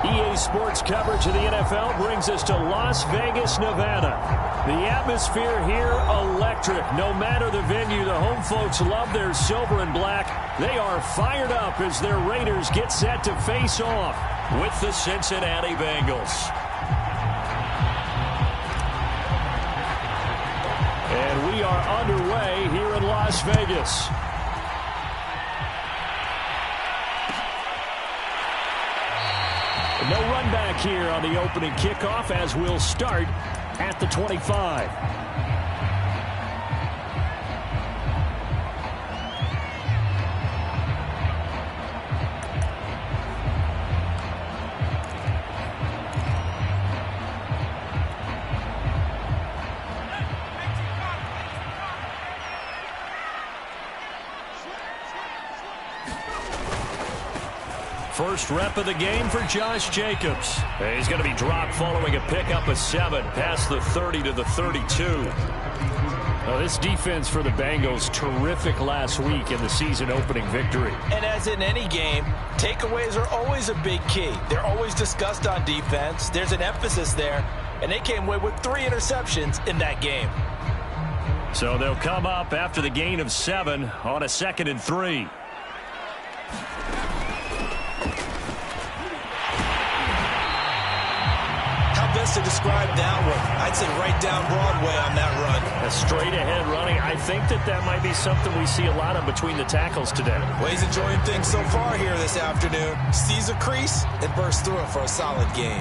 EA Sports coverage of the NFL brings us to Las Vegas, Nevada. The atmosphere here, electric. No matter the venue, the home folks love their silver and black. They are fired up as their Raiders get set to face off with the Cincinnati Bengals. And we are underway here in Las Vegas. No run back here on the opening kickoff as we'll start at the 25. First rep of the game for Josh Jacobs. He's going to be dropped following a pickup of 7 past the 30 to the 32. Well, this defense for the Bengals, terrific last week in the season opening victory. And as in any game, takeaways are always a big key. They're always discussed on defense. There's an emphasis there, and they came away with 3 interceptions in that game. So they'll come up after the gain of 7 on a 2nd and 3. To describe that one, I'd say right down Broadway on that run. A straight ahead running. I think that might be something we see a lot of between the tackles today. Well, he's enjoying things so far here this afternoon. Sees a crease and bursts through it for a solid gain.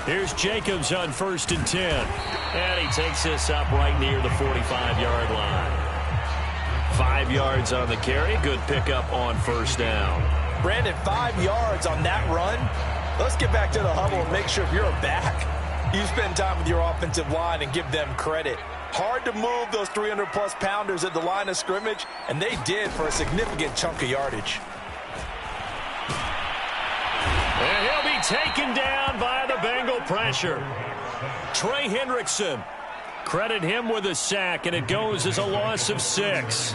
Here's Jacobs on 1st and 10. And he takes this up right near the 45-yard line. 5 yards on the carry. Good pickup on 1st down. Brandon, 5 yards on that run. Let's get back to the huddle and make sure if you're a back, you spend time with your offensive line and give them credit. Hard to move those 300-plus pounders at the line of scrimmage, and they did for a significant chunk of yardage. And he'll be taken down by the Bengal pressure. Trey Hendrickson. Credit him with a sack, and it goes as a loss of 6.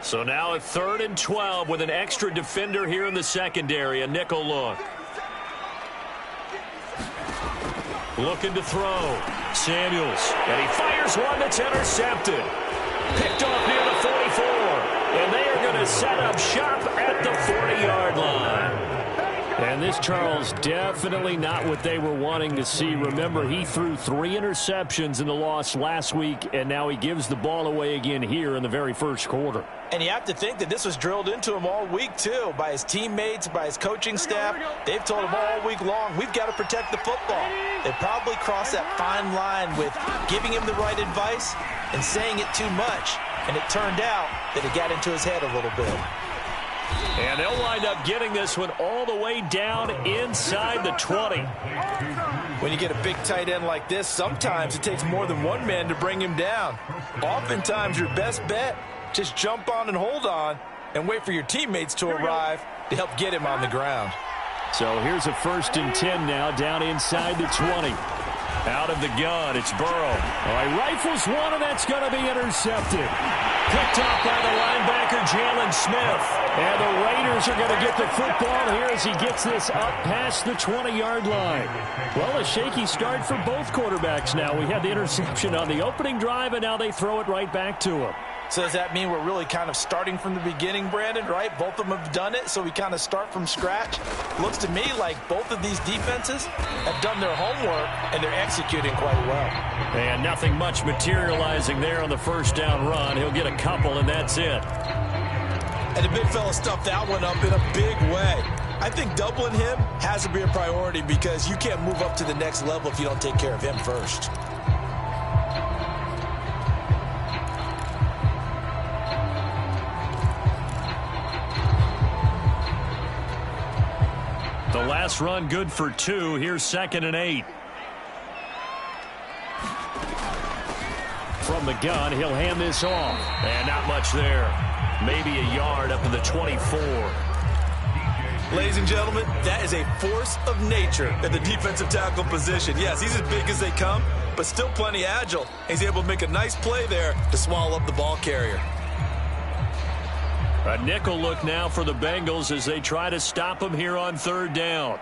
So now a 3rd and 12 with an extra defender here in the secondary, a nickel look. Looking to throw. Samuels, and he fires one that's intercepted. Picked off near the 44, and they are going to set up shop at the 40-yard line. And this, Charles, definitely not what they were wanting to see. Remember, he threw 3 interceptions in the loss last week, and now he gives the ball away again here in the very first quarter. And you have to think that this was drilled into him all week, too, by his teammates, by his coaching staff. They've told him all week long, we've got to protect the football. They probably crossed that fine line with giving him the right advice and saying it too much. And it turned out that it got into his head a little bit. And they'll wind up getting this one all the way down inside the 20. When you get a big tight end like this, sometimes it takes more than one man to bring him down. Oftentimes, your best bet, just jump on and hold on and wait for your teammates to arrive to help get him on the ground. So here's a 1st and 10 now down inside the 20. Out of the gun, it's Burrow. All right, rifles one, and that's going to be intercepted. Picked off by the linebacker, Jalen Smith. And the Raiders are going to get the football here as he gets this up past the 20-yard line. Well, a shaky start for both quarterbacks now. We had the interception on the opening drive, and now they throw it right back to him. So does that mean we're really kind of starting from the beginning, Brandon, right? Both of them have done it, so we kind of start from scratch. Looks to me like both of these defenses have done their homework, and they're executing quite well. And nothing much materializing there on the 1st down run. He'll get a couple, and that's it. And the big fella stuffed that one up in a big way. I think doubling him has to be a priority because you can't move up to the next level if you don't take care of him first. The last run good for 2. Here's 2nd and 8. From From the gun, he'll hand this off. And not much there. Maybe a yard up in the 24. Ladies and gentlemen, that is a force of nature at the defensive tackle position. Yes, he's as big as they come, but still plenty agile. He's able to make a nice play there to swallow up the ball carrier. A nickel look now for the Bengals as they try to stop him here on third down.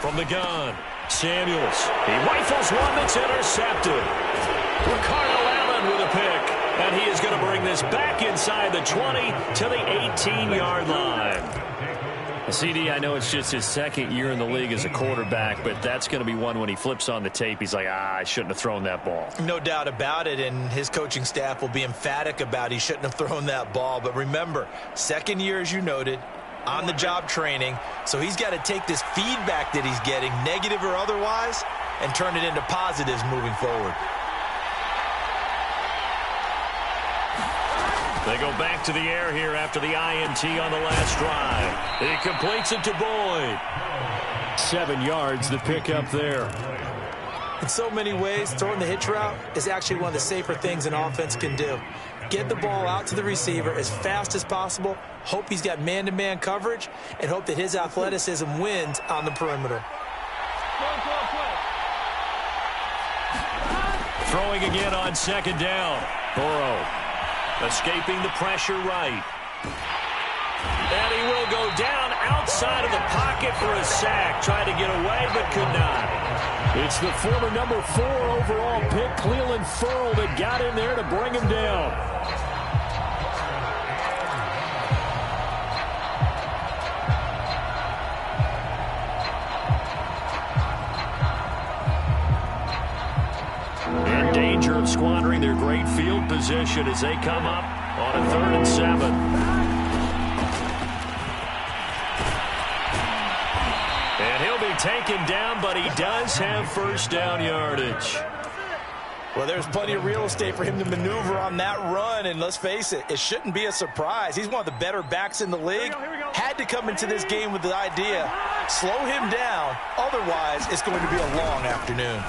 From the gun, Samuels. He rifles one that's intercepted. Ricardo Allen with a pick. And he is going to bring this back inside the 20 to the 18-yard line. CD, I know it's just his second year in the league as a quarterback, but that's going to be one when he flips on the tape. He's like, I shouldn't have thrown that ball. No doubt about it, and his coaching staff will be emphatic about he shouldn't have thrown that ball. But remember, second year, as you noted, on-the-job training, so he's got to take this feedback that he's getting, negative or otherwise, and turn it into positives moving forward. They go back to the air here after the INT on the last drive. He completes it to Boyd. 7 yards, the pickup there. In so many ways, throwing the hitch route is actually one of the safer things an offense can do. Get the ball out to the receiver as fast as possible, hope he's got man-to-man coverage, and hope that his athleticism wins on the perimeter. Throwing again on second down. Burrow. Escaping the pressure right. And he will go down outside of the pocket for a sack. Tried to get away, but could not. It's the former number 4 overall pick, Cleveland Ferrell, that got in there to bring him down. In danger of squandering their great field position as they come up on a 3rd and 7. And he'll be taken down, but he does have first down yardage. Well, there's plenty of real estate for him to maneuver on that run, and let's face it, it shouldn't be a surprise. He's one of the better backs in the league. Had to come into this game with the idea, slow him down, otherwise it's going to be a long afternoon.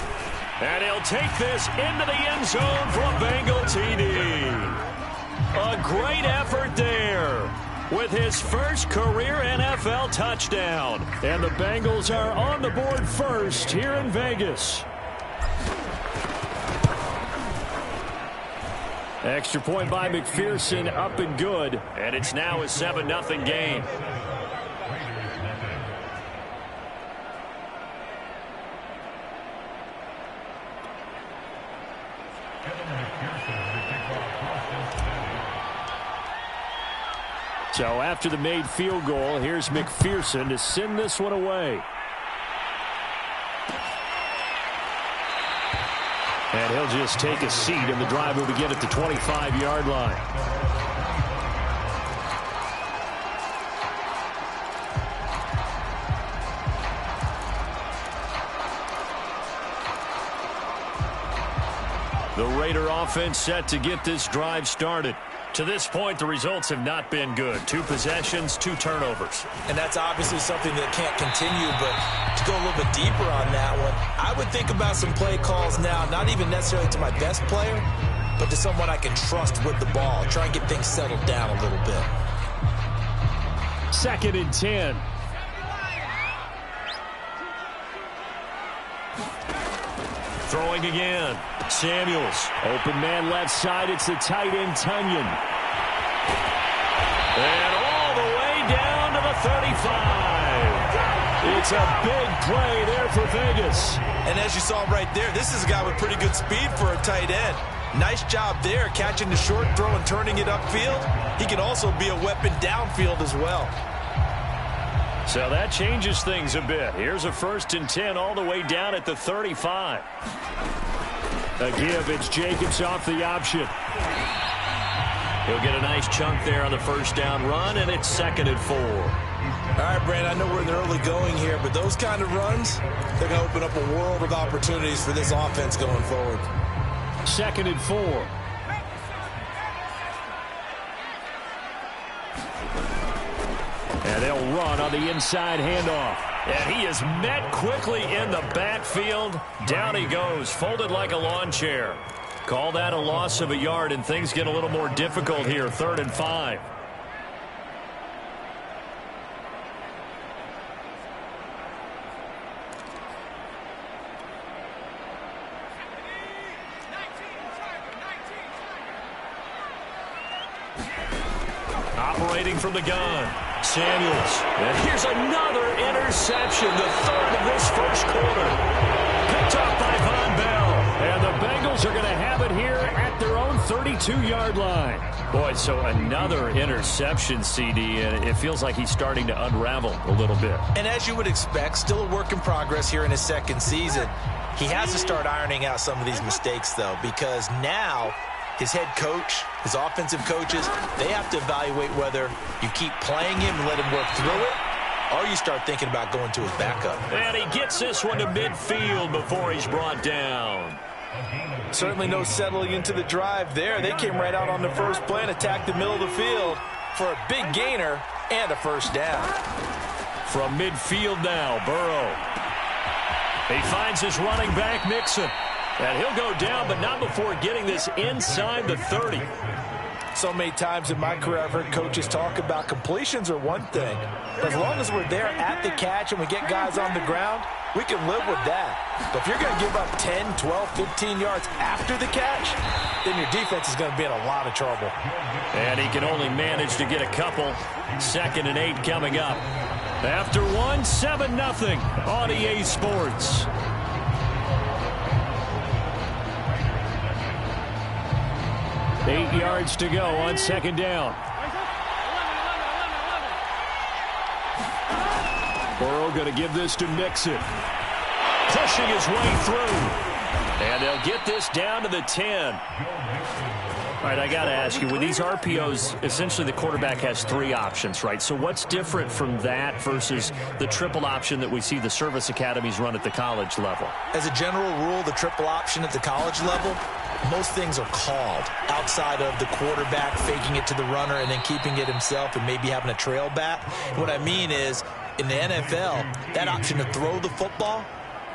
And he'll take this into the end zone for a Bengal TD. A great effort there with his first career NFL touchdown. And the Bengals are on the board first here in Vegas. Extra point by McPherson, up and good. And it's now a 7-0 game. So after the made field goal, here's McPherson to send this one away. And he'll just take a seat, and the drive will begin at the 25-yard line. The Raider offense set to get this drive started. To this point, the results have not been good. 2 possessions, 2 turnovers. And that's obviously something that can't continue, but to go a little bit deeper on that one, I would think about some play calls now, not even necessarily to my best player, but to someone I can trust with the ball. Try and get things settled down a little bit. 2nd and 10. Throwing again. Samuels. Open man left side. It's the tight end, Tunyon. And all the way down to the 35. It's a big play there for Vegas. And as you saw right there, this is a guy with pretty good speed for a tight end. Nice job there, catching the short throw and turning it upfield. He can also be a weapon downfield as well. So that changes things a bit. Here's a 1st and 10 all the way down at the 35. A give, it's Jacobs off the option. He'll get a nice chunk there on the first down run, and it's 2nd and 4. All right, Brandon, I know we're in the early going here, but those kind of runs, they're going to open up a world of opportunities for this offense going forward. 2nd and 4. And they'll run on the inside handoff. And he is met quickly in the backfield. Down he goes, folded like a lawn chair. Call that a loss of a yard, and things get a little more difficult here. 3rd and 5. Operating from the gun, Samuels. And here's another interception, the 3rd of this first quarter. Picked off by Von Bell. And the Bengals are going to have it here at their own 32-yard line. Boy, so another interception, CD, and it feels like he's starting to unravel a little bit. And as you would expect, still a work in progress here in his 2nd season. He has to start ironing out some of these mistakes, though, because now his head coach, his offensive coaches, they have to evaluate whether you keep playing him and let him work through it, or you start thinking about going to his backup. And he gets this one to midfield before he's brought down. Certainly no settling into the drive there. They came right out on the first play and attacked the middle of the field for a big gainer and a first down. From midfield now, Burrow. He finds his running back, Mixon. And he'll go down, but not before getting this inside the 30. So many times in my career, I've heard coaches talk about completions are one thing. As long as we're there at the catch and we get guys on the ground, we can live with that. But if you're going to give up 10, 12, 15 yards after the catch, then your defense is going to be in a lot of trouble. And he can only manage to get a couple. 2nd and 8 coming up. After one, 7-0 on EA Sports. Eight yards to go on 2nd down. Burrow going to give this to Mixon. Pushing his way through. And they'll get this down to the 10. All right, I got to ask you, with these RPOs, essentially the quarterback has 3 options, right? So what's different from that versus the triple option that we see the service academies run at the college level? As a general rule, the triple option at the college level, most things are called outside of the quarterback faking it to the runner and then keeping it himself and maybe having a trail back. What I mean is, in the NFL, that option to throw the football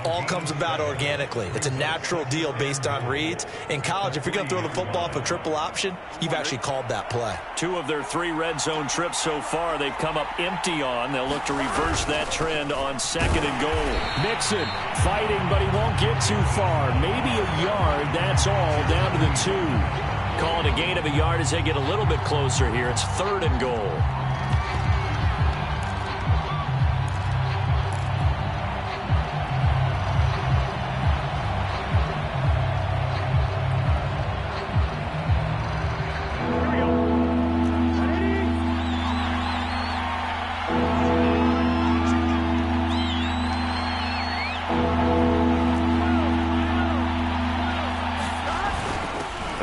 all comes about organically. It's a natural deal based on reads. In college, if you're going to throw the football for triple option, you've actually called that play. 2 of their 3 red zone trips so far, they've come up empty on. They'll look to reverse that trend on 2nd and goal. Mixon fighting, but he won't get too far. Maybe a yard, that's all, down to the 2. Calling a gain of a yard as they get a little bit closer here. It's 3rd and goal.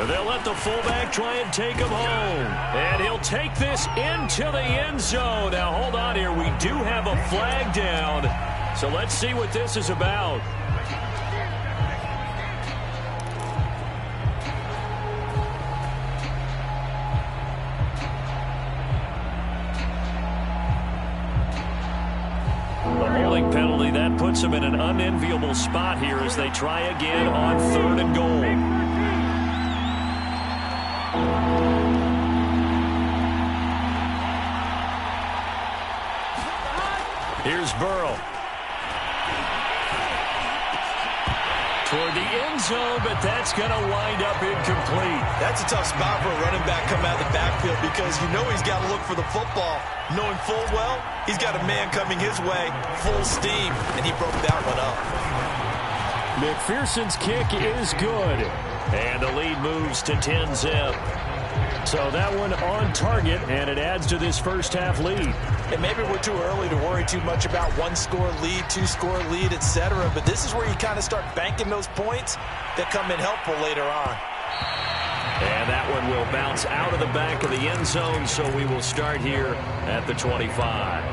They'll let the fullback try and take him home. And he'll take this into the end zone. Now, hold on here. We do have a flag down. So let's see what this is about. The holding penalty, that puts them in an unenviable spot here as they try again on 3rd and goal. Here's Burrow. Toward the end zone, but that's going to wind up incomplete. That's a tough spot for a running back coming out of the backfield because you know he's got to look for the football, knowing full well he's got a man coming his way, full steam, and he broke that one up. McPherson's kick is good, and the lead moves to 10-zip. So that one on target, and it adds to this first half lead. And maybe we're too early to worry too much about 1-score lead, 2-score lead, etc. But this is where you kind of start banking those points that come in helpful later on. And that one will bounce out of the back of the end zone, so we will start here at the 25.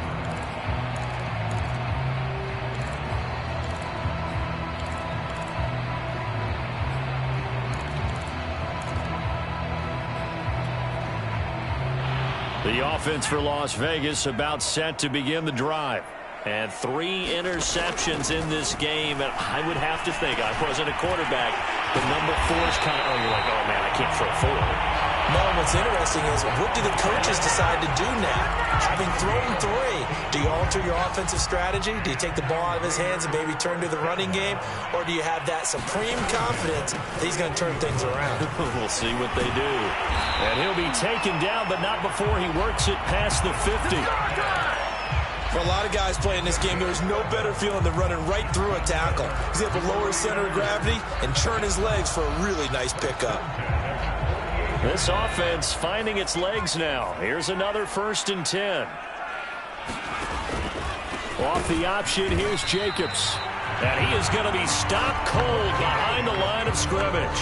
The offense for Las Vegas about set to begin the drive. And 3 interceptions in this game. And I would have to think, I wasn't a quarterback, The number 4 is kind of, oh, you're like, oh, man, I can't throw 4. No, what's interesting is what do the coaches decide to do now? Having thrown 3, do you alter your offensive strategy? Do you take the ball out of his hands and maybe turn to the running game? Or do you have that supreme confidence that he's going to turn things around? We'll see what they do. And he'll be taken down, but not before he works it past the 50. For a lot of guys playing this game, there's no better feeling than running right through a tackle. He's able to lower his center of gravity and churn his legs for a really nice pickup. This offense finding its legs now. Here's another 1st and 10. Off the option, here's Jacobs. And he is going to be stopped cold behind the line of scrimmage.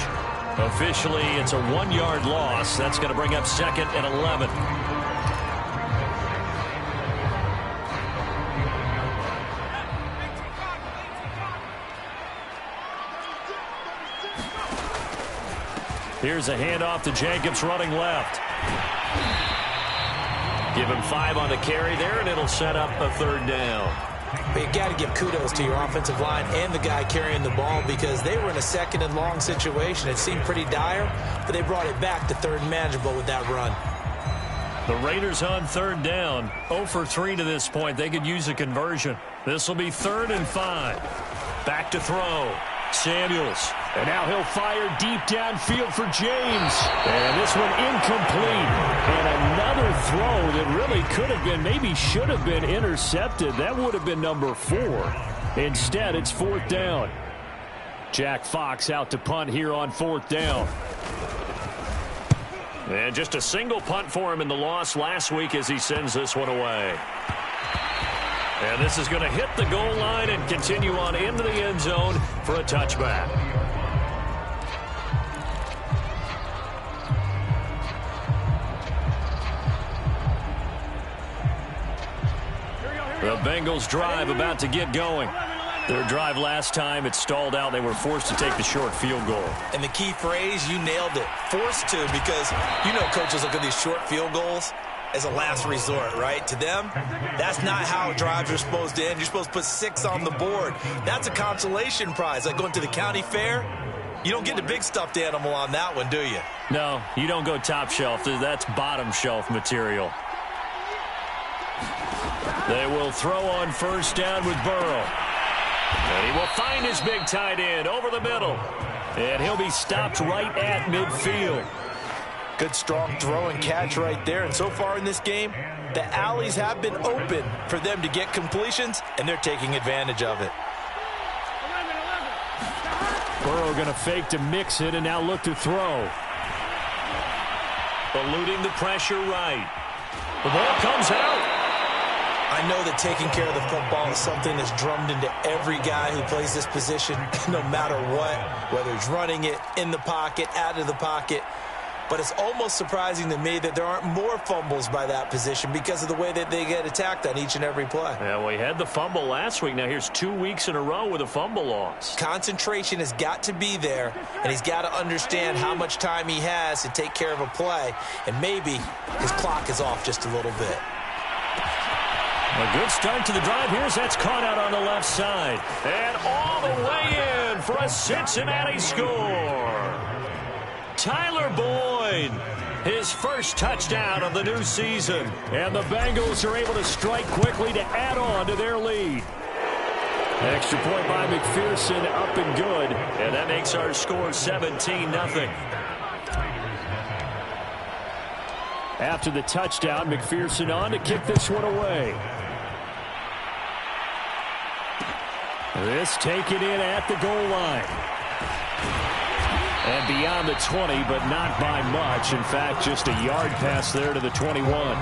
Officially, it's a 1-yard loss. That's going to bring up 2nd and 11. Here's a handoff to Jacobs running left. Give him 5 on the carry there, and it'll set up a 3rd down. But you got to give kudos to your offensive line and the guy carrying the ball because they were in a 2nd and long situation. It seemed pretty dire, but they brought it back to 3rd and manageable with that run. The Raiders on 3rd down. 0 for 3 to this point. They could use a conversion. This will be 3rd and 5. Back to throw. Samuels. And now he'll fire deep downfield for James. And this one incomplete. And another throw that really could have been, maybe should have been intercepted. That would have been number 4. Instead, it's 4th down. Jack Fox out to punt here on 4th down. And just a single punt for him in the loss last week as he sends this one away. And this is going to hit the goal line and continue on into the end zone for a touchback. The Bengals drive about to get going. Their drive last time, it stalled out. They were forced to take the short field goal. And the key phrase, you nailed it, forced to, because you know coaches look at these short field goals as a last resort, right? To them, that's not how drives are supposed to end. You're supposed to put 6 on the board. That's a consolation prize, like going to the county fair. You don't get the big stuffed animal on that one, do you? No, you don't go top shelf. That's bottom shelf material. They will throw on 1st down with Burrow. And he will find his big tight end over the middle. And he'll be stopped right at midfield. Good, strong throw and catch right there. And so far in this game, the alleys have been open for them to get completions, and they're taking advantage of it. Burrow going to fake to mix it and now look to throw. Eluding the pressure right. The ball comes out. I know that taking care of the football is something that's drummed into every guy who plays this position, no matter what, whether he's running it, in the pocket, out of the pocket. But it's almost surprising to me that there aren't more fumbles by that position because of the way that they get attacked on each and every play. Yeah, well, he had the fumble last week. Now here's 2 weeks in a row with a fumble loss. Concentration has got to be there, and he's got to understand how much time he has to take care of a play, and maybe his clock is off just a little bit. A good start to the drive. Here's that's caught out on the left side. And all the way in for a Cincinnati score. Tyler Boyd, his first touchdown of the new season. And the Bengals are able to strike quickly to add on to their lead. Extra point by McPherson, up and good. And that makes our score 17-0. After the touchdown, McPherson on to kick this one away. This taken in at the goal line. And beyond the 20, but not by much. In fact, just a yard pass there to the 21.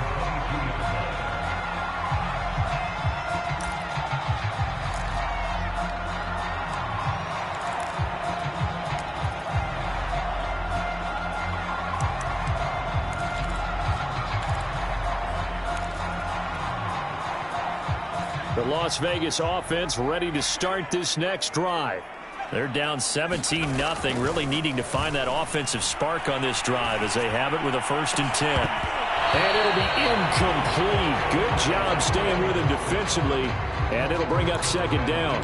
The Las Vegas offense ready to start this next drive. They're down 17-0, really needing to find that offensive spark on this drive as they have it with a 1st and 10. And it'll be incomplete. Good job staying with him defensively, and it'll bring up 2nd down.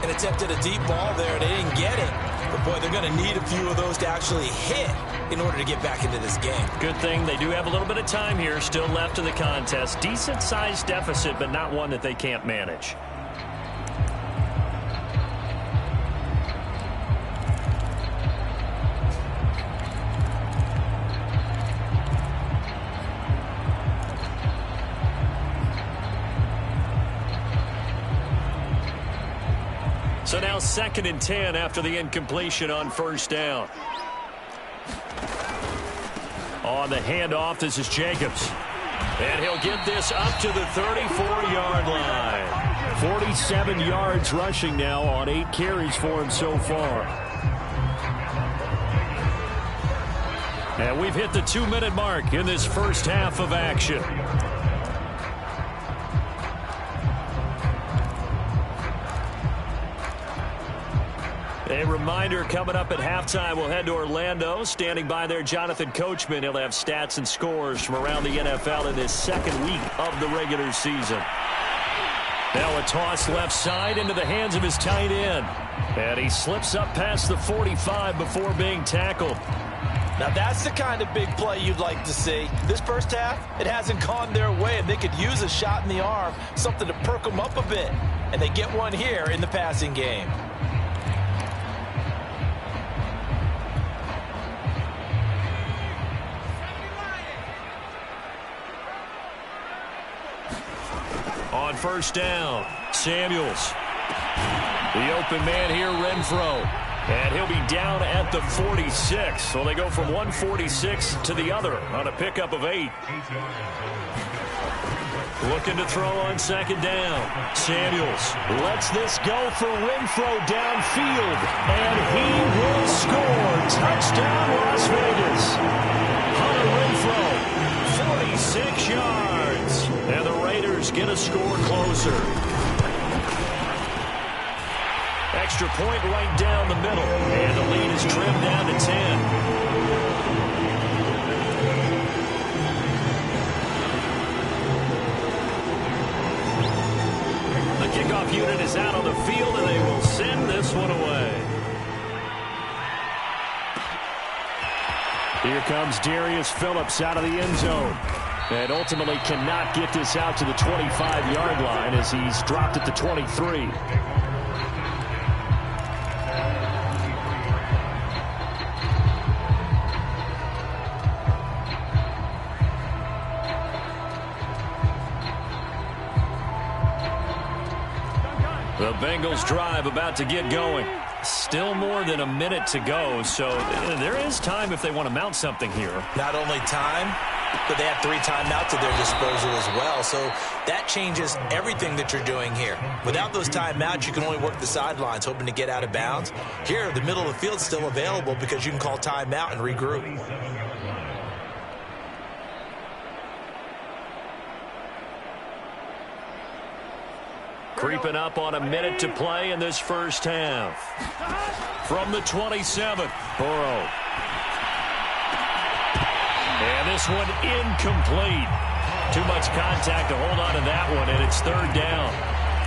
And attempted a deep ball there, and they didn't get it. But, boy, they're going to need a few of those to actually hit in order to get back into this game. Good thing they do have a little bit of time here still left in the contest. Decent-sized deficit, but not one that they can't manage. So now 2nd and 10 after the incompletion on 1st down. On the handoff, this is Jacobs. And he'll get this up to the 34-yard line. 47 yards rushing now on 8 carries for him so far. And we've hit the 2-minute mark in this first half of action. A reminder, coming up at halftime, we'll head to Orlando. Standing by there, Jonathan Coachman. He'll have stats and scores from around the NFL in this 2nd week of the regular season. Now a toss left side into the hands of his tight end. And he slips up past the 45 before being tackled. Now that's the kind of big play you'd like to see. This first half, it hasn't gone their way, and they could use a shot in the arm, something to perk them up a bit. And they get one here in the passing game. On 1st down, Samuels. The open man here, Renfro. And he'll be down at the 46. So they go from 146 to the other on a pickup of 8. Looking to throw on 2nd down. Samuels lets this go for Renfro downfield. And he will score. Touchdown, Las Vegas. Hunter Renfro, 46 yards. And the Raiders get a score closer. Extra point right down the middle. And the lead is trimmed down to 10. The kickoff unit is out on the field, and they will send this one away. Here comes Darius Phillips out of the end zone. And ultimately cannot get this out to the 25-yard line as he's dropped at the 23. The Bengals drive about to get going. Still more than a minute to go, so there is time if they want to mount something here. Not only time, but they have 3 timeouts at their disposal as well, so that changes everything that you're doing here. Without those timeouts, you can only work the sidelines, hoping to get out of bounds. Here, the middle of the field's still available because you can call timeout and regroup. Creeping up on a minute to play in this first half. From the 27, Burrow. And this one incomplete. Too much contact to hold on to that one, and it's 3rd down.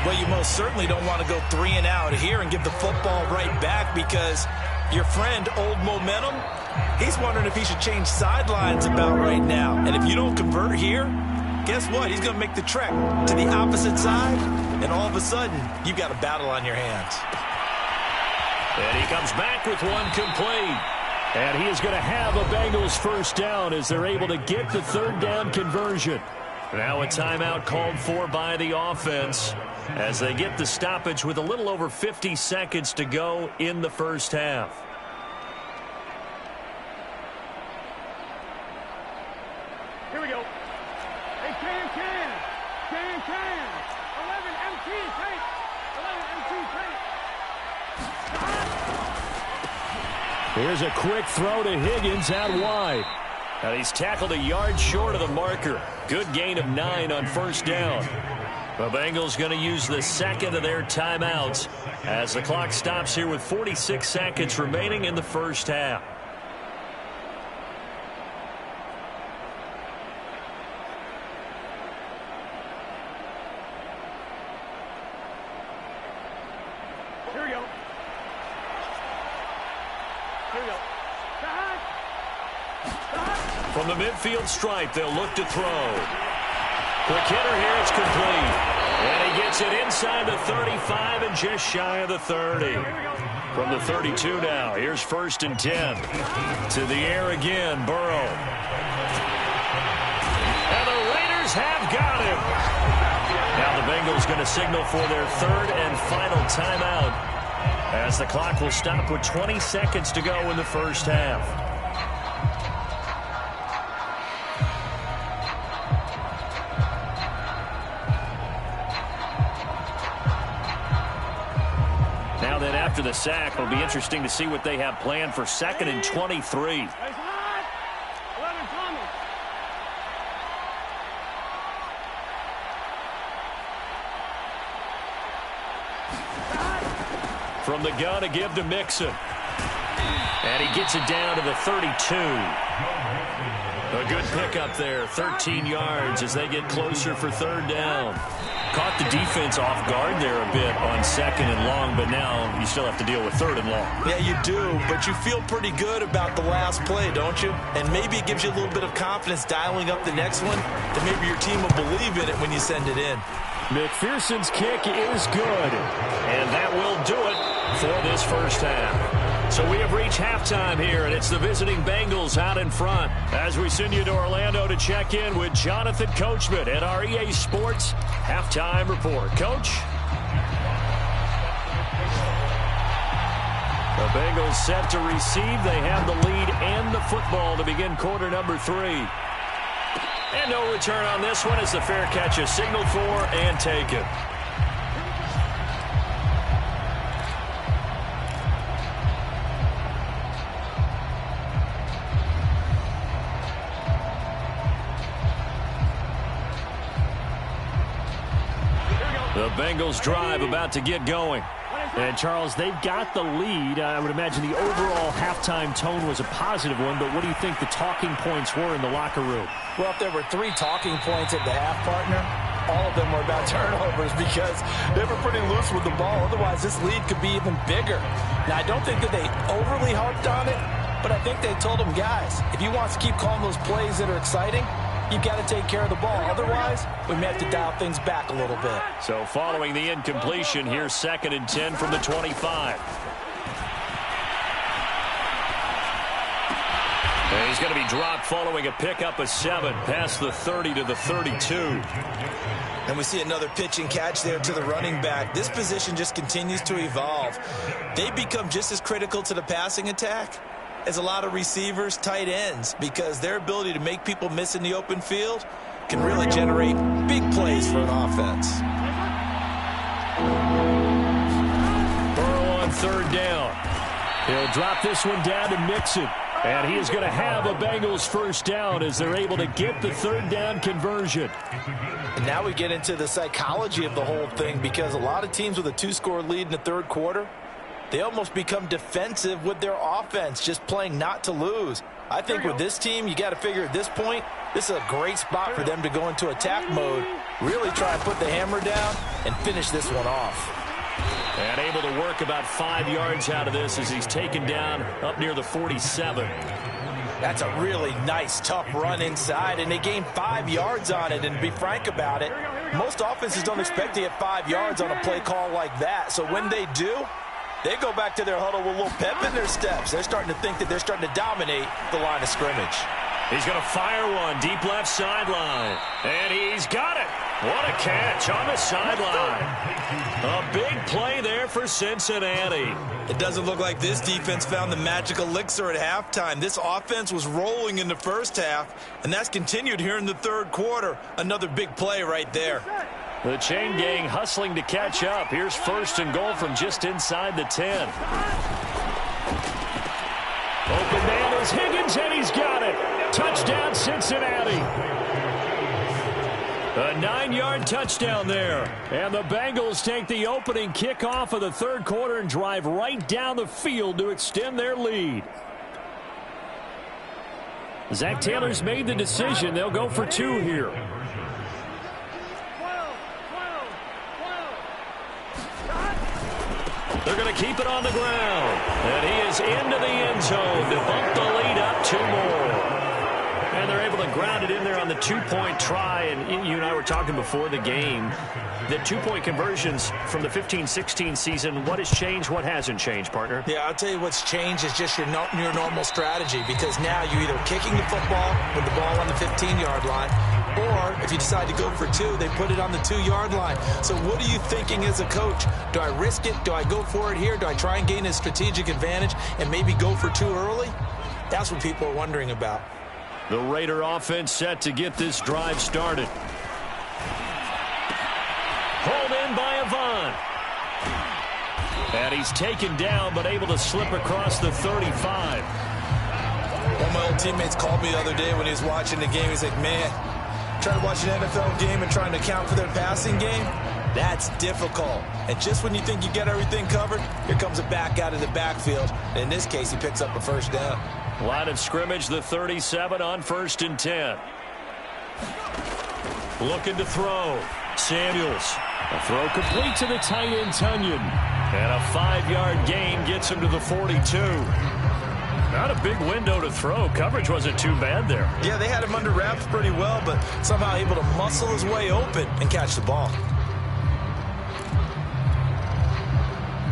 Well, you most certainly don't want to go 3 and out here and give the football right back because your friend, Old Momentum, he's wondering if he should change sidelines about right now. And if you don't convert here, guess what? He's going to make the trek to the opposite side, and all of a sudden, you've got a battle on your hands. And he comes back with one complete. And he is going to have a Bengals first down as they're able to get the 3rd down conversion. Now a timeout called for by the offense as they get the stoppage with a little over 50 seconds to go in the first half. Here we go. Hey, can. 11 MT, take. 11 MT, take. Here's a quick throw to Higgins out wide. And he's tackled a yard short of the marker. Good gain of 9 on 1st down. The Bengals going to use the 2nd of their timeouts as the clock stops here with 46 seconds remaining in the first half. Here we go. Here we go. From the midfield stripe, they'll look to throw. Quick hitter here, it's complete. And he gets it inside the 35 and just shy of the 30. From the 32 now, here's 1st and 10. To the air again, Burrow. And the Raiders have got him. Now the Bengals going to signal for their 3rd and final timeout, as the clock will stop with 20 seconds to go in the first half. Now then, after the sack, it'll be interesting to see what they have planned for 2nd and 23. From the gun, a give to Mixon. And he gets it down to the 32. A good pickup there, 13 yards as they get closer for 3rd down. Caught the defense off guard there a bit on 2nd and long, but now you still have to deal with 3rd and long. Yeah, you do, but you feel pretty good about the last play, don't you? And maybe it gives you a little bit of confidence dialing up the next one, that maybe your team will believe in it when you send it in. McPherson's kick is good, and that will do it for this first half. So we have reached halftime here, and it's the visiting Bengals out in front as we send you to Orlando to check in with Jonathan Coachman at our EA Sports Halftime Report. Coach? The Bengals set to receive. They have the lead and the football to begin quarter number 3. And no return on this one as the fair catch is signaled for and taken. The Bengals drive about to get going. And, Charles, they've got the lead. I would imagine the overall halftime tone was a positive one, but what do you think the talking points were in the locker room? Well, if there were 3 talking points at the half, partner, all of them were about turnovers because they were pretty loose with the ball. Otherwise, this lead could be even bigger. Now, I don't think that they overly harped on it, but I think they told them, guys, if you want to keep calling those plays that are exciting, you've got to take care of the ball. Otherwise, we may have to dial things back a little bit. So following the incompletion, here's 2nd and 10 from the 25. And he's going to be dropped following a pickup of 7 past the 30 to the 32. And we see another pitch and catch there to the running back. This position just continues to evolve. They become just as critical to the passing attack as a lot of receivers, tight ends, because their ability to make people miss in the open field can really generate big plays for an offense. Burrow on 3rd down. He'll drop this one down to Mixon. And he is going to have a Bengals first down as they're able to get the 3rd down conversion. And now we get into the psychology of the whole thing, because a lot of teams with a 2-score lead in the 3rd quarter, they almost become defensive with their offense, just playing not to lose. I think with this team, you got to figure at this point, this is a great spot for them to go into attack mode, really try and put the hammer down and finish this one off. And able to work about 5 yards out of this as he's taken down up near the 47. That's a really nice, tough run inside, and they gained 5 yards on it. And to be frank about it, most offenses don't expect to get 5 yards on a play call like that. So when they do, they go back to their huddle with a little pep in their steps. They're starting to think that they're starting to dominate the line of scrimmage. He's going to fire one deep left sideline. And he's got it. What a catch on the sideline. A big play there for Cincinnati. It doesn't look like this defense found the magic elixir at halftime. This offense was rolling in the first half, and that's continued here in the 3rd quarter. Another big play right there. The chain gang hustling to catch up. Here's 1st and goal from just inside the 10. Open man is Higgins, and he's got it. Touchdown, Cincinnati. A 9-yard touchdown there. And the Bengals take the opening kickoff of the 3rd quarter and drive right down the field to extend their lead. Zach Taylor's made the decision. They'll go for 2 here. They're going to keep it on the ground. And he is into the end zone to bump the lead up 2 more. And they're able to ground it in there on the 2-point try. And you and I were talking before the game. The 2-point conversions from the 15-16 season, what has changed, what hasn't changed, partner? Yeah, I'll tell you what's changed is just your normal strategy, because now you're either kicking the football with the ball on the 15-yard line, or if you decide to go for 2, they put it on the 2-yard line. So what are you thinking as a coach? Do I risk it? Do I go for it here? Do I try and gain a strategic advantage and maybe go for 2 early? That's what people are wondering about. The Raider offense set to get this drive started. Pulled in by Avant. And he's taken down, but able to slip across the 35. One of my old teammates called me the other day when he was watching the game. He's like, man, trying to watch an NFL game and trying to account for their passing game, that's difficult. And just when you think you get everything covered, here comes a back out of the backfield. And in this case, he picks up a first down. Line of scrimmage, the 37 on 1st and 10. Looking to throw. Samuels. A throw complete to the tight end, Tunyon. And a 5-yard gain gets him to the 42. Not a big window to throw. Coverage wasn't too bad there. Yeah, they had him under wraps pretty well, but somehow able to muscle his way open and catch the ball.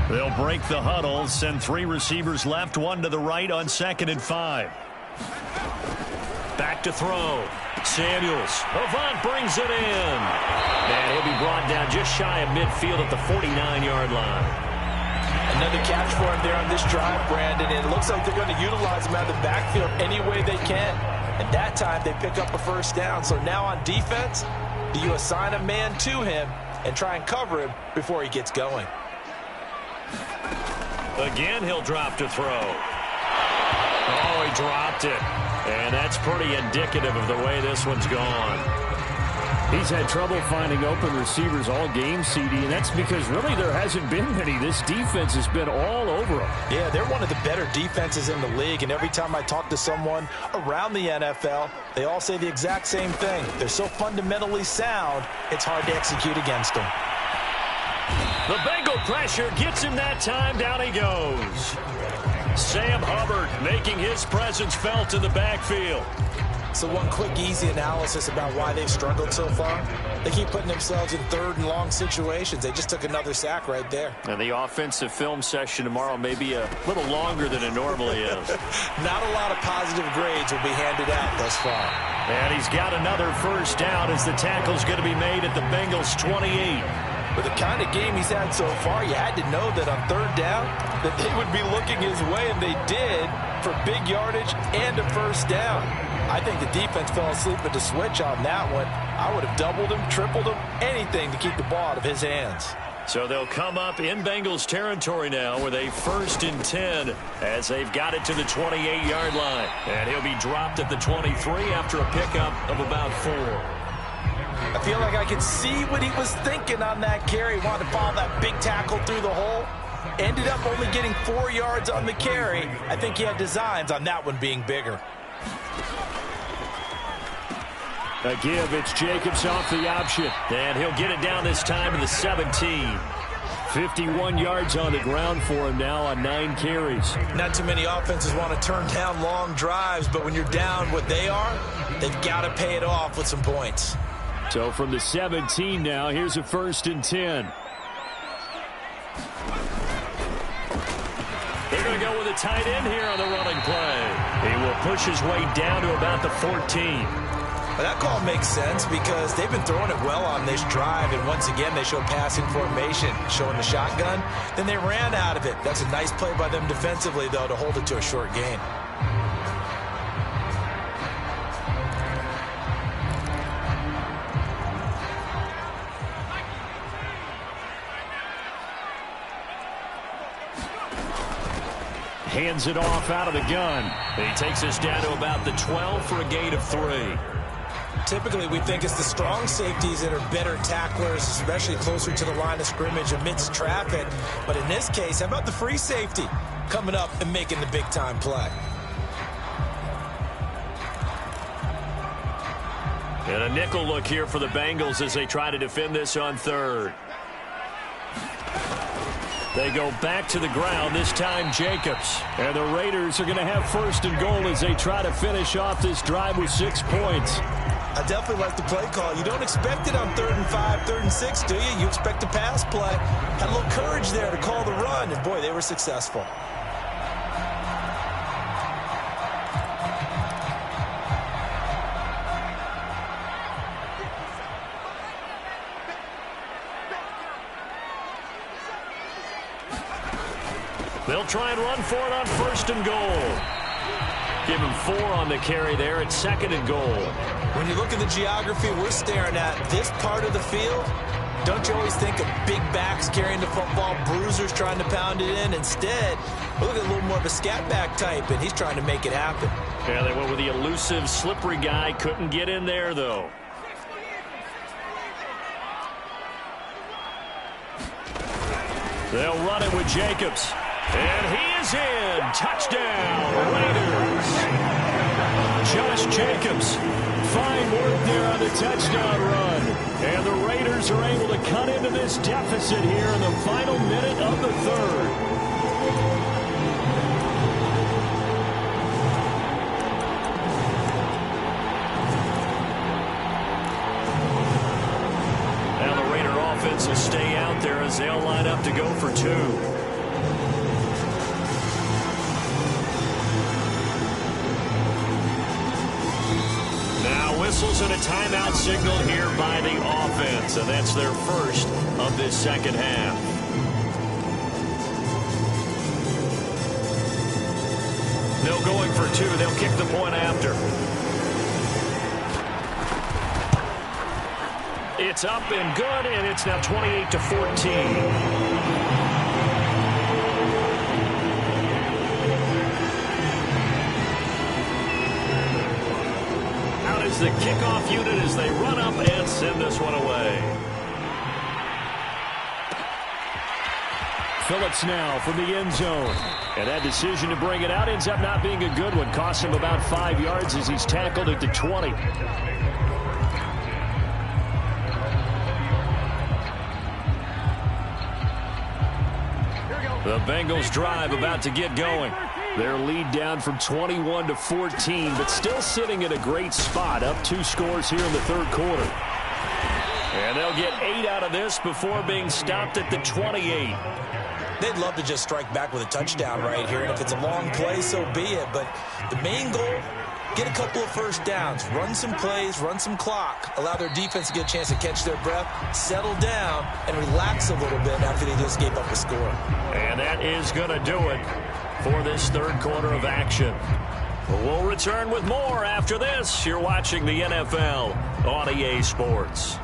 They'll break the huddle, send 3 receivers left, 1 to the right on 2nd and 5. Back to throw. Samuels. Avant brings it in. And he'll be brought down just shy of midfield at the 49-yard line. Another catch for him there on this drive, Brandon. And it looks like they're going to utilize him out of the backfield any way they can. And that time they pick up a first down. So now on defense, do you assign a man to him and try and cover him before he gets going? Again, he'll drop to throw. Oh, he dropped it. And that's pretty indicative of the way this one's gone. He's had trouble finding open receivers all game, CD, and that's because really there hasn't been many. This defense has been all over him. Yeah, they're one of the better defenses in the league, and every time I talk to someone around the NFL, they all say the exact same thing. They're so fundamentally sound, it's hard to execute against them. The Bengal pressure gets him that time. Down he goes. Sam Hubbard making his presence felt in the backfield. So one quick, easy analysis about why they've struggled so far. They keep putting themselves in 3rd and long situations. They just took another sack right there. And the offensive film session tomorrow may be a little longer than it normally is. Not a lot of positive grades will be handed out thus far. And he's got another first down as the tackle's going to be made at the Bengals' 28. With the kind of game he's had so far, you had to know that on 3rd down that they would be looking his way, and they did, for big yardage and a first down. I think the defense fell asleep at the switch on that one. I would have doubled him, tripled him, anything to keep the ball out of his hands. So they'll come up in Bengals territory now with a 1st and 10 as they've got it to the 28-yard line. And he'll be dropped at the 23 after a pickup of about 4. I feel like I could see what he was thinking on that carry. Wanted to follow that big tackle through the hole. Ended up only getting 4 yards on the carry. I think he had designs on that one being bigger. A give, it's Jacobs off the option. And he'll get it down this time to the 17. 51 yards on the ground for him now on 9 carries. Not too many offenses want to turn down long drives, but when you're down what they are, they've got to pay it off with some points. So from the 17 now, here's a 1st and 10. They're going to go with a tight end here on the running play. He will push his way down to about the 14. Well, that call makes sense because they've been throwing it well on this drive, and once again they show passing formation, showing the shotgun. Then they ran out of it. That's a nice play by them defensively, though, to hold it to a short gain. Hands it off out of the gun. He takes us down to about the 12 for a gain of 3. Typically, we think it's the strong safeties that are better tacklers, especially closer to the line of scrimmage amidst traffic. But in this case, how about the free safety coming up and making the big-time play? And a nickel look here for the Bengals as they try to defend this on 3rd. They go back to the ground, this time Jacobs. And the Raiders are going to have first and goal as they try to finish off this drive with 6 points. I definitely like the play call. You don't expect it on 3rd and 5, 3rd and 6, do you? You expect a pass play. Had a little courage there to call the run, and boy, they were successful. They'll try and run for it on 1st and goal. Give him 4 on the carry there at 2nd and goal. When you look at the geography we're staring at, this part of the field, don't you always think of big backs carrying the football, bruisers trying to pound it in? Instead, we look at a little more of a scat back type, and he's trying to make it happen. Yeah, they went with the elusive, slippery guy. Couldn't get in there, though. They'll run it with Jacobs. And he is in. Touchdown, Raiders. Josh Jacobs. Fine work there on the touchdown run. And the Raiders are able to cut into this deficit here in the final minute of the 3rd. Now the Raider offense will stay out there as they'll line up to go for 2. Whistles and a timeout signal here by the offense, and that's their first of this second half. No going for 2. They'll kick the point after. It's up and good, and it's now 28-14. The kickoff unit as they run up and send this one away. Phillips now from the end zone. And that decision to bring it out ends up not being a good one. Costs him about 5 yards as he's tackled at the 20. The Bengals drive about to get going. Their lead down from 21-14, but still sitting in a great spot, up 2 scores here in the 3rd quarter. And they'll get 8 out of this before being stopped at the 28. They'd love to just strike back with a touchdown right here, and if it's a long play, so be it. But the main goal, get a couple of first downs, run some plays, run some clock, allow their defense to get a chance to catch their breath, settle down, and relax a little bit after they just gave up a score. And that is going to do it for this 3rd quarter of action. We'll return with more after this. You're watching the NFL on EA Sports.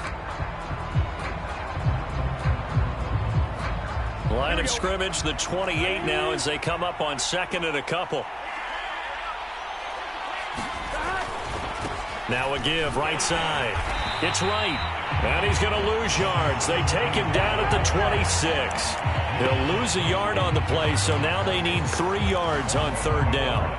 Line of scrimmage, the 28 now as they come up on 2nd and a couple. Now a give, right side. It's right. And he's going to lose yards. They take him down at the 26. He'll lose a yard on the play, so now they need 3 yards on 3rd down.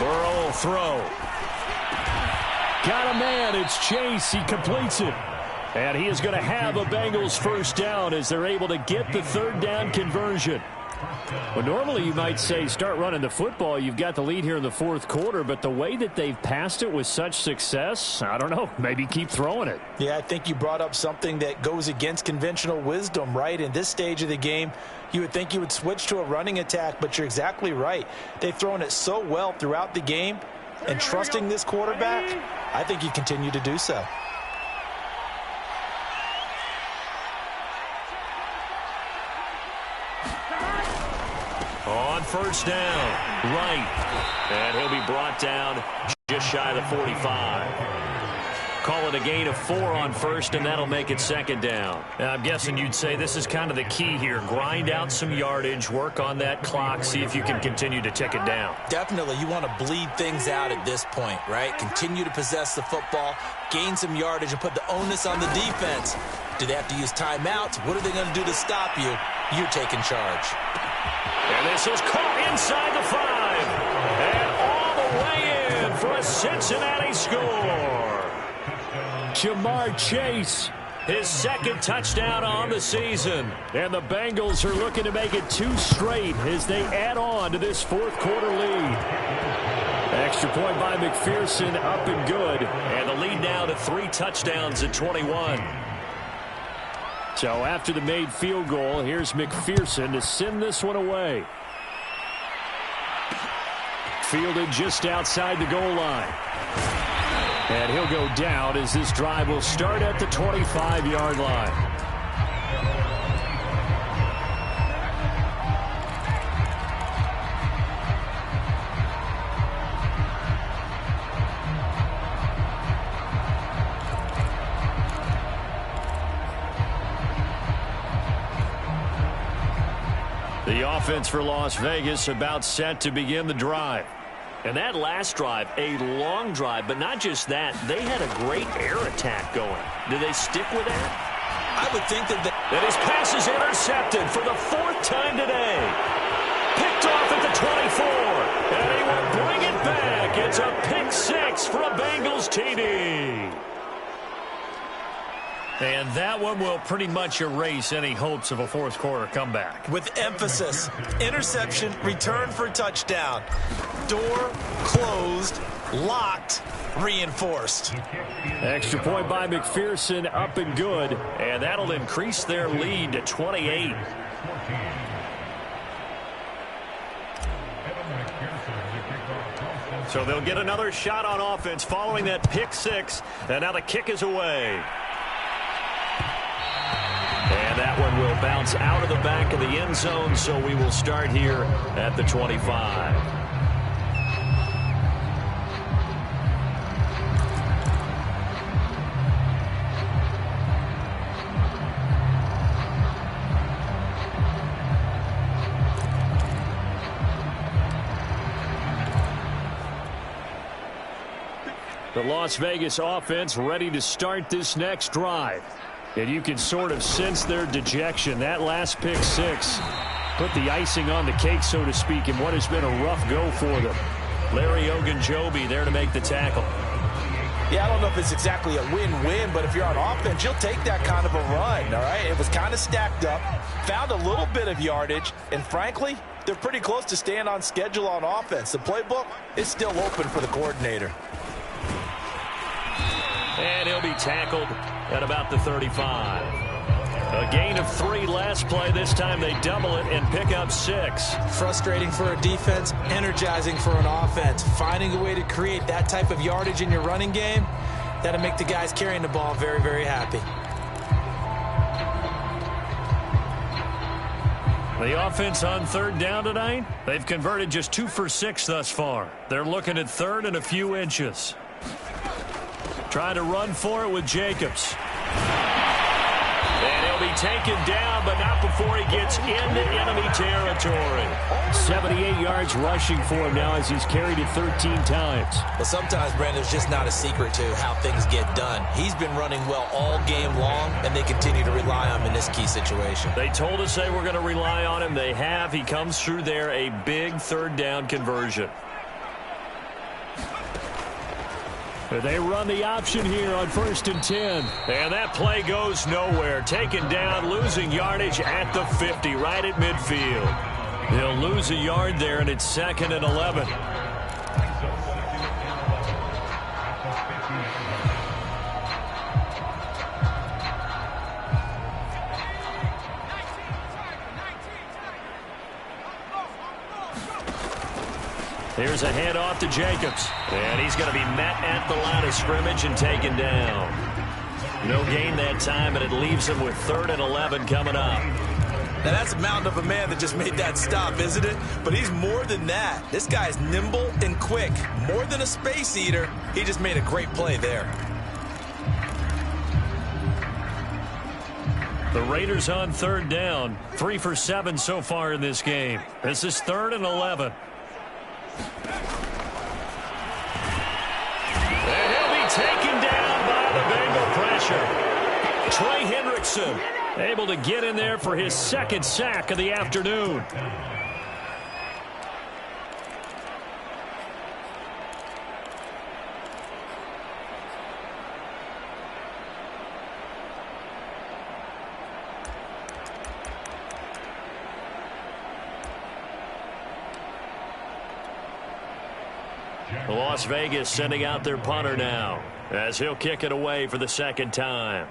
Burrow will throw. Got a man. It's Chase. He completes it. And he is going to have a Bengals first down as they're able to get the 3rd down conversion. Well, normally you might say start running the football. You've got the lead here in the 4th quarter, but the way that they've passed it with such success, I don't know, maybe keep throwing it. Yeah, I think you brought up something that goes against conventional wisdom, right? In this stage of the game, you would think you would switch to a running attack, but you're exactly right. They've thrown it so well throughout the game, and trusting this quarterback, I think you continue to do so. On 1st down, right. And he'll be brought down just shy of the 45. Call it a gain of 4 on first, and that'll make it second down. I'm guessing you'd say this is kind of the key here. Grind out some yardage, work on that clock, see if you can continue to tick it down. Definitely, you want to bleed things out at this point, right? Continue to possess the football, gain some yardage, and put the onus on the defense. Do they have to use timeouts? What are they going to do to stop you? You're taking charge. And this is caught inside the 5. And all the way in for a Cincinnati score. Jamar Chase, his second touchdown on the season. And the Bengals are looking to make it 2 straight as they add on to this fourth quarter lead. Extra point by McPherson, up and good. And the lead now to 3 touchdowns at 21. So after the made field goal, here's McPherson to send this one away. Fielded just outside the goal line. And he'll go down as this drive will start at the 25-yard line. The offense for Las Vegas about set to begin the drive. And that last drive, a long drive, but not just that. They had a great air attack going. Do they stick with that? I would think that... And his pass is intercepted for the 4th time today. Picked off at the 24. And he will bring it back. It's a pick 6 for a Bengals TD. And that one will pretty much erase any hopes of a fourth quarter comeback. With emphasis, interception, return for touchdown. Door closed, locked, reinforced. Extra point by McPherson, up and good. And that'll increase their lead to 28. So they'll get another shot on offense following that pick 6. And now the kick is away. And that one will bounce out of the back of the end zone, so we will start here at the 25. The Las Vegas offense ready to start this next drive. And you can sort of sense their dejection. That last pick 6 put the icing on the cake, so to speak, in what has been a rough go for them. Larry Ogunjobi there to make the tackle. Yeah, I don't know if it's exactly a win-win, but if you're on offense, you'll take that kind of a run, all right? It was kind of stacked up, found a little bit of yardage, and frankly, they're pretty close to staying on schedule on offense. The playbook is still open for the coordinator. And he'll be tackled at about the 35. A gain of 3 last play. This time they double it and pick up 6. Frustrating for a defense, energizing for an offense. Finding a way to create that type of yardage in your running game, that'll make the guys carrying the ball very, very happy. The offense on 3rd down tonight, they've converted just 2 for 6 thus far. They're looking at 3rd and a few inches. Trying to run for it with Jacobs. And he'll be taken down, but not before he gets into enemy territory. 78 yards rushing for him now as he's carried it 13 times. Well, sometimes, Brandon, there's just not a secret to how things get done. He's been running well all game long, and they continue to rely on him in this key situation. They told us they were going to rely on him. They have. He comes through there, a big 3rd down conversion. They run the option here on 1st and 10. And that play goes nowhere. Taken down, losing yardage at the 50, right at midfield. He'll lose a yard there, and it's 2nd and 11. Here's a handoff to Jacobs. And he's going to be met at the line of scrimmage and taken down. No gain that time, and it leaves him with 3rd and 11 coming up. Now, that's a mountain of a man that just made that stop, isn't it? But he's more than that. This guy's nimble and quick. More than a space eater. He just made a great play there. The Raiders on third down. 3 for 7 so far in this game. This is 3rd and 11. And he'll be taken down by the Bengal pressure. Trey Hendrickson able to get in there for his 2nd sack of the afternoon. Las Vegas sending out their punter now as he'll kick it away for the 2nd time.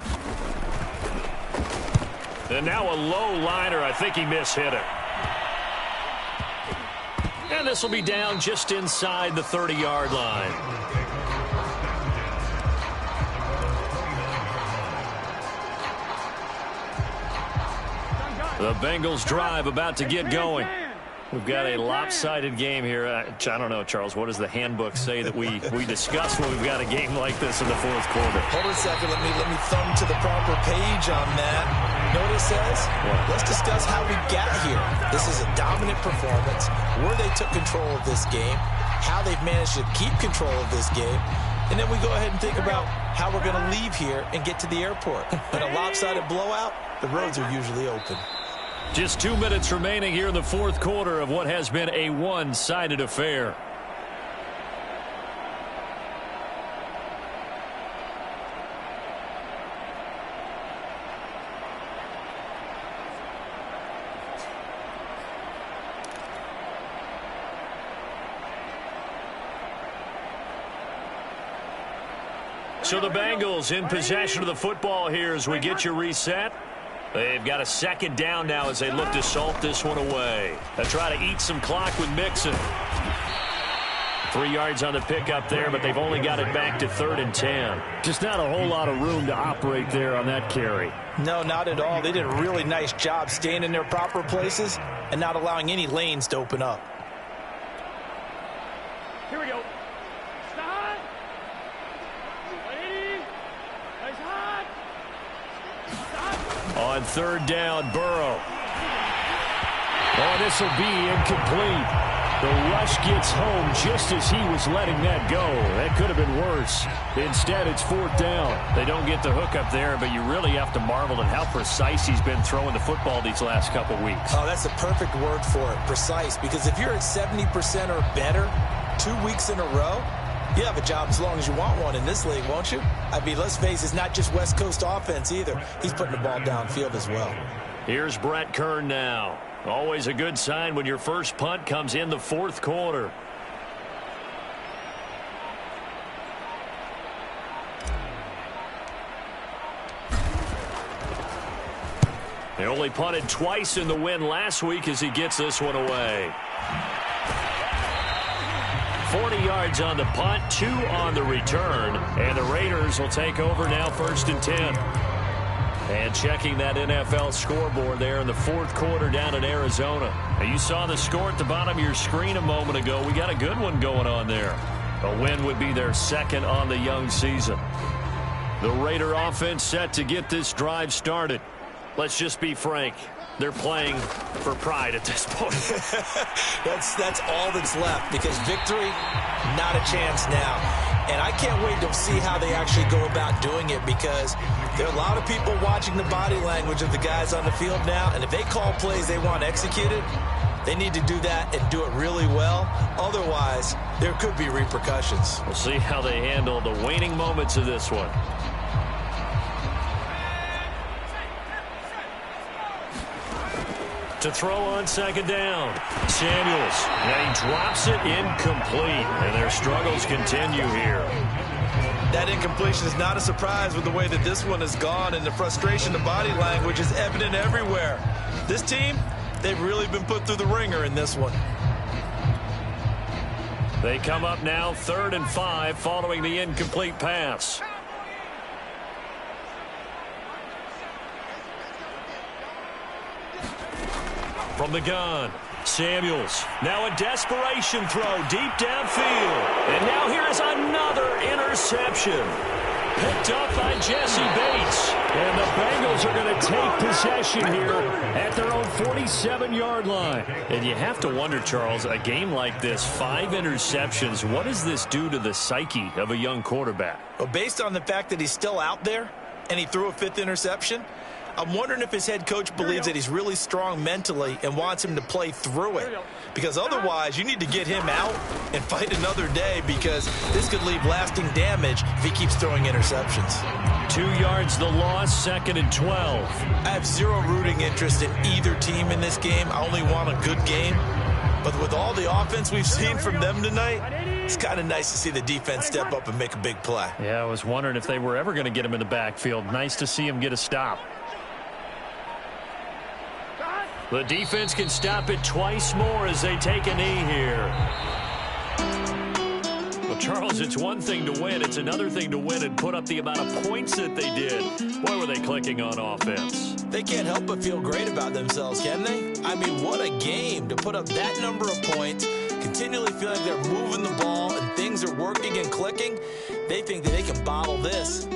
And now a low liner. I think he mishit it. And this will be down just inside the 30-yard line. The Bengals drive about to get going. We've got a lopsided game here. I don't know, Charles, what does the handbook say that we discuss when we've got a game like this in the 4th quarter? Hold a second. Let me thumb to the proper page on that. You know what it says? Let's discuss how we got here. This is a dominant performance, where they took control of this game, how they've managed to keep control of this game, and then we go ahead and think about how we're going to leave here and get to the airport. In a lopsided blowout, the roads are usually open. Just 2 minutes remaining here in the 4th quarter of what has been a one-sided affair. So the Bengals in possession of the football here as we get you reset. They've got a 2nd down now as they look to salt this one away. They'll try to eat some clock with Mixon. 3 yards on the pickup there, but they've only got it back to 3rd and 10. Just not a whole lot of room to operate there on that carry. No, not at all. They did a really nice job staying in their proper places and not allowing any lanes to open up. Here we go. Stop. Ladies. Nice hot. Stop. On 3rd down, Burrow. Oh, this will be incomplete. The rush gets home just as he was letting that go. That could have been worse. Instead, it's 4th down. They don't get the hook up there, but you really have to marvel at how precise he's been throwing the football these last couple weeks. Oh, that's the perfect word for it, precise. Because if you're at 70% or better 2 weeks in a row, you have a job as long as you want one in this league, won't you? I mean, let's face it, it's not just West Coast offense either. He's putting the ball downfield as well. Here's Brett Kern now. Always a good sign when your first punt comes in the 4th quarter. They only punted twice in the win last week as he gets this one away. 40 yards on the punt, 2 on the return, and the Raiders will take over now 1st and 10. And checking that NFL scoreboard there in the 4th quarter down in Arizona. Now you saw the score at the bottom of your screen a moment ago. We got a good one going on there. A win would be their 2nd on the young season. The Raider offense set to get this drive started. Let's just be frank. They're playing for pride at this point. That's all that's left, because victory, not a chance now. And I can't wait to see how they actually go about doing it, because there are a lot of people watching the body language of the guys on the field now, and if they call plays they want executed, they need to do that and do it really well. Otherwise, there could be repercussions. We'll see how they handle the waning moments of this one. To throw on 2nd down, Samuels. And he drops it incomplete, and their struggles continue here. That incompletion is not a surprise with the way that this one has gone, and the frustration, the body language is evident everywhere. This team, they've really been put through the ringer in this one. They come up now 3rd and 5 following the incomplete pass. From the gun, Samuels. Now a desperation throw deep downfield. And now here is another interception. Picked up by Jesse Bates. And the Bengals are going to take possession here at their own 47-yard line. And you have to wonder, Charles, a game like this, 5 interceptions, what does this do to the psyche of a young quarterback? Well, based on the fact that he's still out there and he threw a 5th interception, I'm wondering if his head coach believes that he's really strong mentally and wants him to play through it. Because otherwise, you need to get him out and fight another day, because this could leave lasting damage if he keeps throwing interceptions. 2 yards the loss, 2nd and 12. I have zero rooting interest in either team in this game. I only want a good game. But with all the offense we've seen from them tonight, it's kind of nice to see the defense step up and make a big play. Yeah, I was wondering if they were ever going to get him in the backfield. Nice to see him get a stop. The defense can stop it twice more as they take a knee here. Well, Charles, it's one thing to win. It's another thing to win and put up the amount of points that they did. Boy, were they clicking on offense. They can't help but feel great about themselves, can they? I mean, what a game to put up that number of points, continually feel like they're moving the ball and things are working and clicking. They think that they can bottle this.